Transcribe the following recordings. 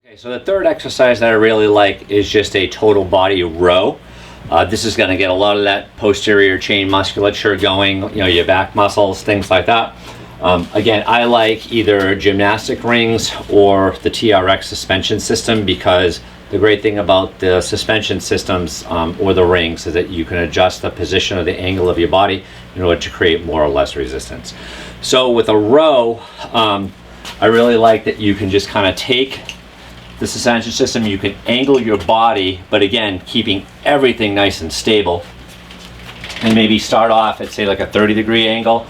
Okay, so the third exercise that I really like is just a total body row. This is going to get a lot of that posterior chain musculature going, you know, your back muscles, things like that. Again, I like either gymnastic rings or the TRX suspension system, because the great thing about the suspension systems or the rings is that you can adjust the position or the angle of your body in order to create more or less resistance. So with a row, I really like that you can just kind of take the suspension system, you can angle your body, but again, keeping everything nice and stable. And maybe start off at, say, like a 30-degree angle,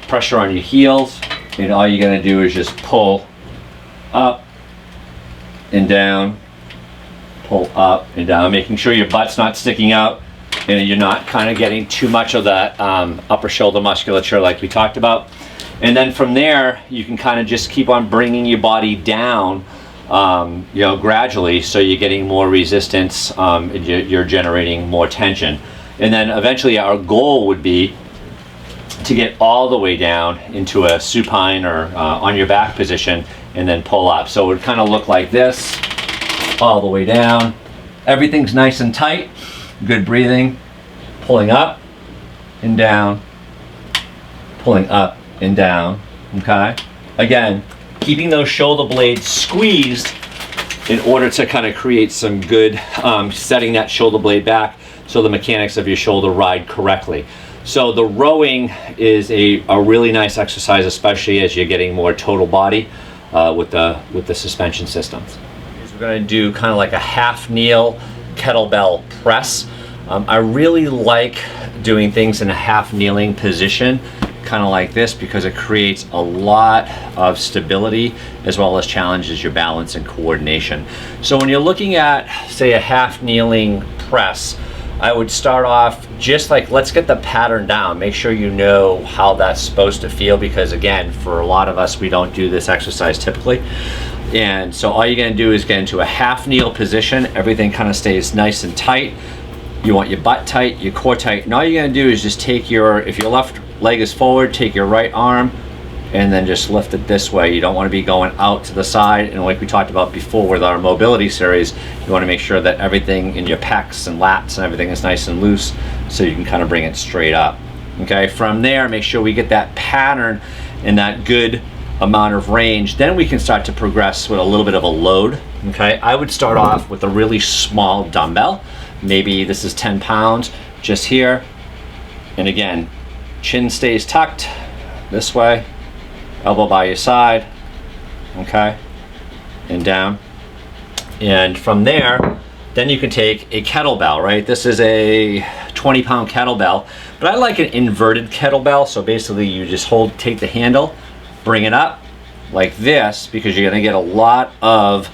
pressure on your heels, and all you're gonna do is just pull up and down, pull up and down, making sure your butt's not sticking out and you're not kind of getting too much of that upper shoulder musculature like we talked about. And then from there, you can kind of just keep on bringing your body down, you know, gradually, so you're getting more resistance and you're generating more tension. And then eventually our goal would be to get all the way down into a supine or on your back position and then pull up. So it would kind of look like this, all the way down. Everything's nice and tight, good breathing, pulling up and down, pulling up and down, okay? Again, keeping those shoulder blades squeezed in order to kind of create some good setting that shoulder blade back so the mechanics of your shoulder ride correctly. So the rowing is a really nice exercise, especially as you're getting more total body with the suspension systems. We're going to do kind of like a half kneel kettlebell press. I really like doing things in a half kneeling position, kind of like this, because it creates a lot of stability as well as challenges your balance and coordination. So when you're looking at, say, a half kneeling press, I would start off just like, let's get the pattern down. Make sure you know how that's supposed to feel, because again, for a lot of us, we don't do this exercise typically. And so all you're gonna do is get into a half kneel position. Everything kind of stays nice and tight. You want your butt tight, your core tight, and all you're gonna do is just take your, if your left leg is forward, take your right arm and then just lift it this way. You don't want to be going out to the side, and like we talked about before with our mobility series, you want to make sure that everything in your pecs and lats and everything is nice and loose so you can kind of bring it straight up. Okay, from there, make sure we get that pattern and that good amount of range. Then we can start to progress with a little bit of a load. Okay, I would start off with a really small dumbbell. Maybe this is 10 pounds just here, and again, chin stays tucked this way, elbow by your side, okay, and down. And from there, then you can take a kettlebell, right? This is a 20-pound kettlebell, but I like an inverted kettlebell. So basically you just take the handle, bring it up like this, because you're gonna get a lot of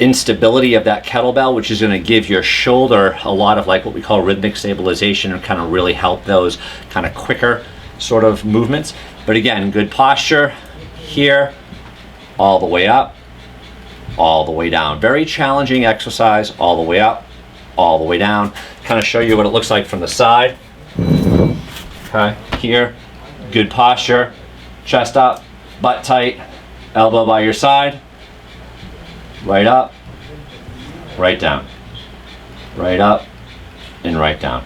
instability of that kettlebell, which is going to give your shoulder a lot of like what we call rhythmic stabilization, and kind of really help those kind of quicker sort of movements. But again, good posture here, all the way up, all the way down. Very challenging exercise, all the way up, all the way down. Kind of show you what it looks like from the side. Okay, here, good posture, chest up, butt tight, elbow by your side, right up, right down, right up, and right down.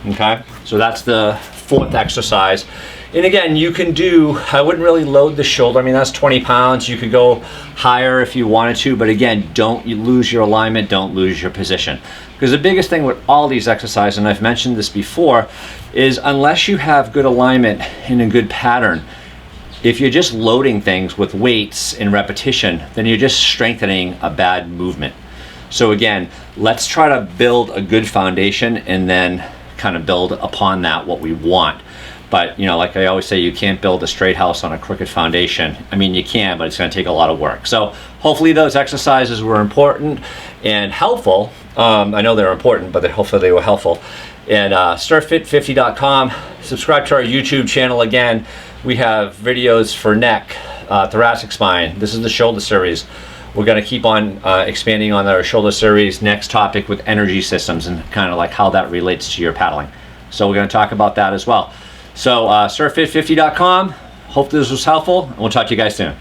Okay, so that's the fourth exercise. And again, you can do, I wouldn't really load the shoulder. I mean, that's 20 pounds. You could go higher if you wanted to, but again, don't lose your alignment, don't lose your position. Because the biggest thing with all these exercises, and I've mentioned this before, is unless you have good alignment and a good pattern, if you're just loading things with weights in repetition, then you're just strengthening a bad movement. So again, let's try to build a good foundation and then kind of build upon that what we want. But you know, like I always say, you can't build a straight house on a crooked foundation. I mean, you can, but it's going to take a lot of work. So hopefully those exercises were important and helpful. I know they're important, but hopefully they were helpful. And SturfFit50.com, subscribe to our YouTube channel. Again, we have videos for neck, thoracic spine. This is the shoulder series. We're going to keep on expanding on our shoulder series. Next topic with energy systems and kind of like how that relates to your paddling. So we're going to talk about that as well. So SturfFit50.com. Hope this was helpful, and we'll talk to you guys soon.